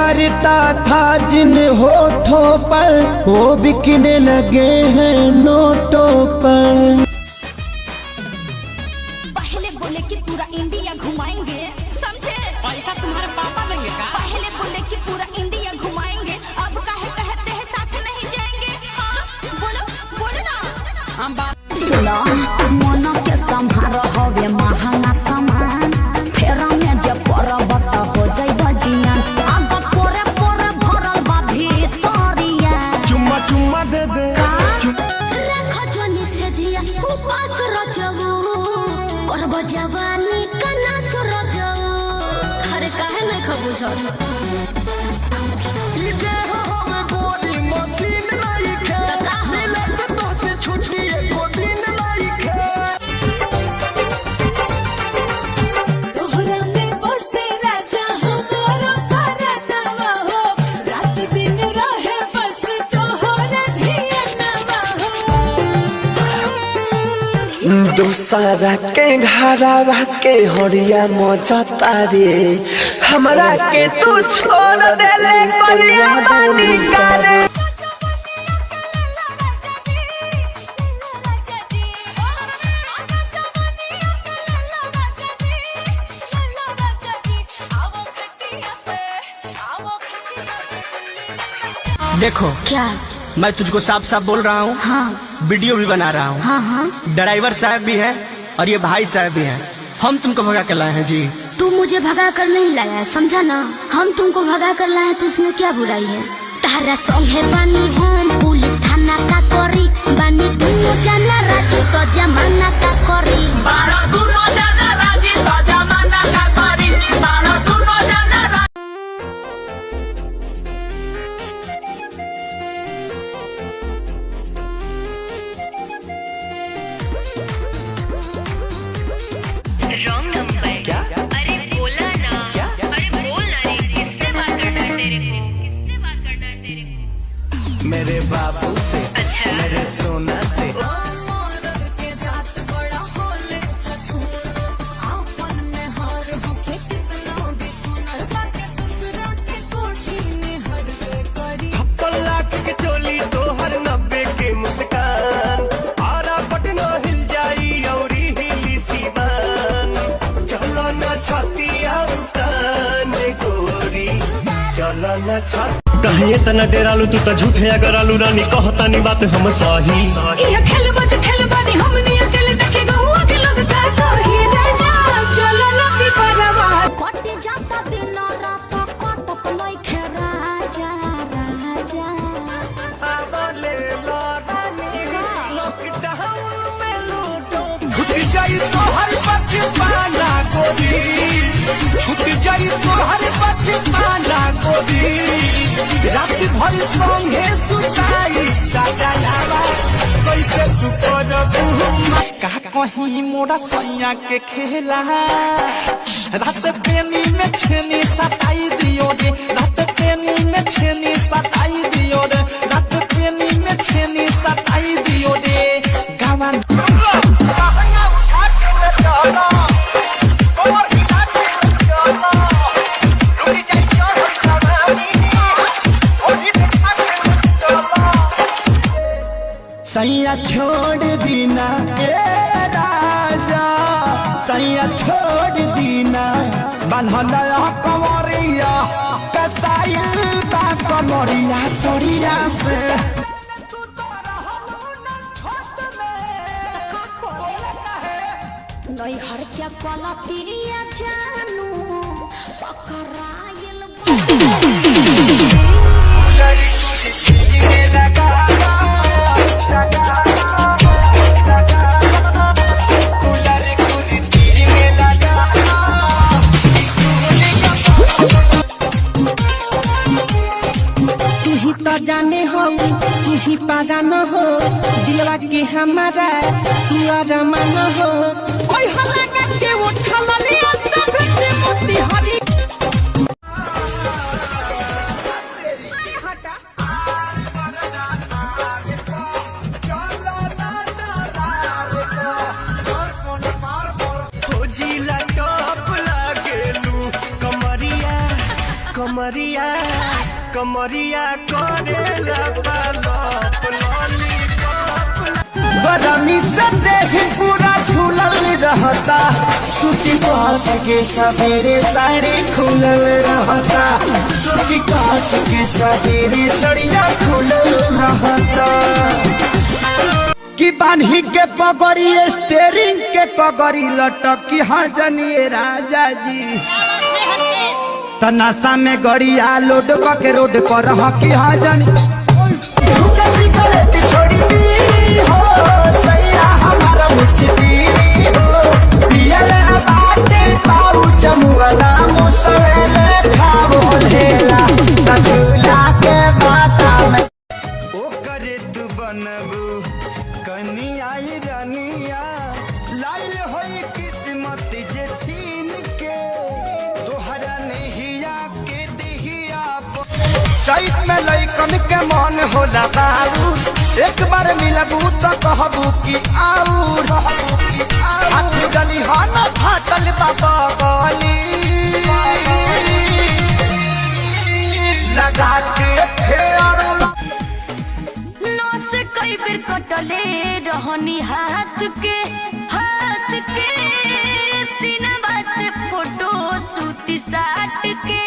करता था जिन होठों पर वो बिकने लगे हैं नोटों पर। पहले बोले कि पूरा इंडिया घुमाएंगे, समझे? पैसा तुम्हारे पापा देंगे का? पहले बोले कि पूरा इंडिया घुमाएंगे, अब काहे कहते हैं साथ नहीं जाएंगे? हाँ बोलो बोलो ना। हम बात सुनो मन के संभारो हवे महंगा सामान, फेरा में जब परब त हो जाई बजियान, अब पोरे पोरे भरल बा भीतरिया। चुम्मा चुम्मा दे दे रखो जोनी से जिया उपास रजबू, करब जवानी कना सुरजो। अरे काहे नहीं खबुझो इसे हमें गोरी मशीन नहीं खे, मिलत तो से छुट्टी एको दिन नहीं खे। तोहरा में बसे राजा हमारा परनवा हो, रात दिन रहे बस तोहरा धियनवा हो। दूसरा के घरवा के हरिया मजा तारे, हमरा के तू छोड़ देले परिया बानी करे। देखो क्या? मैं तुझको साफ साफ बोल रहा हूँ। हाँ वीडियो भी बना रहा हूँ। हाँ हाँ ड्राइवर साहब भी है और ये भाई साहब भी हैं। हम तुमको भगा के लाए हैं जी। तू मुझे भगा कर नहीं लाया है, समझा ना? हम तुमको भगा कर लाए तो इसमें क्या बुराई है? तारा संगे बानी हम पुलिस थाना का करी, बानी दुनो जाना राजी तो जमाना का करी। बाड़ा दुनो जाना राजी तो जमाना का करी, बाड़ा दुनो जाना राजी। Wrong number. क्या? अरे बोला ना। क्या? अरे बोल ना रे, किससे बात करना है तेरे को? किससे बात करना है तेरे को? मेरे बाबू से, अच्छा मेरे सोना से। मरद के जात बड़ा होले चचूर, आपन में हार होके कितना भी सुनर, बाके दूसरा के कोठी में हर के करी। 56 लाख के चोली तोहर 90 के मुस्कान, आरा पटना हिल जाई औरी हिली सीवान। चलो ना छतिया उतान गोरी, चलो ना छत। कहिए तना डेरालू तू त झूठे अगर आलू रानी कहतानी बात हम सही। ये खेलबानी हमनी अकेले देखे गहुआ के लोग का कही राजा, चलो ना की परवा। कटे जाता दिन रात कटत नइखे राजा राजा। आबले लड़ानी लॉकडाउन में लूटो, छूट जाई तोहर बचपना गोरी, छूट जाई तोहर बचपना गोरी। रात भर संगे सुताई सजनावा, कैसे सुकर बुहुमा का कहीं मोरा सैया के खेला। रात पेनी में छेनी सताई दियो रे, रात पेनी में छेनी सताई दियो रे, रात पेनी में छेनी सताई दियो रे। गावन सैया छोड़ दीना ए राजा, सैया छोड़ दीना बन्हला कंवरिया, कसाइल बा कमरिया सोरिया से। नैहर के पलतिया जानू पकड़ाइल जाने हो तू ही पारा न हो, दिलवा के हमारा तू आरामान हो। ओए हला के उठल लिया तो घटे मोटी हरी। कमरिया कमरिया करेला पालप लॉलीपॉप गरमी से देह पूरा झूलल रहता सूती कास के सवेरे साड़ी खुलल रहता सूती कास के सवेरे सड़िया खुलल रहता कि बान्ही के पगड़ी स्टेरिंग के कगड़ी लटकी हाँ जनिए राजा जी तनासा में गड़िया लोड के रोड पर हकी हाँ जनी सिगरेट छोड़ी पीली हो सैया हमारा मुस्तीरी हो पियल बाटे पाऊ चमुअला मुसवेले खाओ ढेला झूला के बाता में ओ करे तू बनबू कनिया रनिया लाल होई किस्मत जे छीन के तोहरा नहिया के दिहिया चैत में लइकन के मन होला बाबू एक बार मिलबू तो कहबू कि आऊ हाथ गली हन फाटल बाबा गली लगा के फेर नौ से कई बेर कटले रहनी हाथ के सीनाबा से फोटो सूती साट के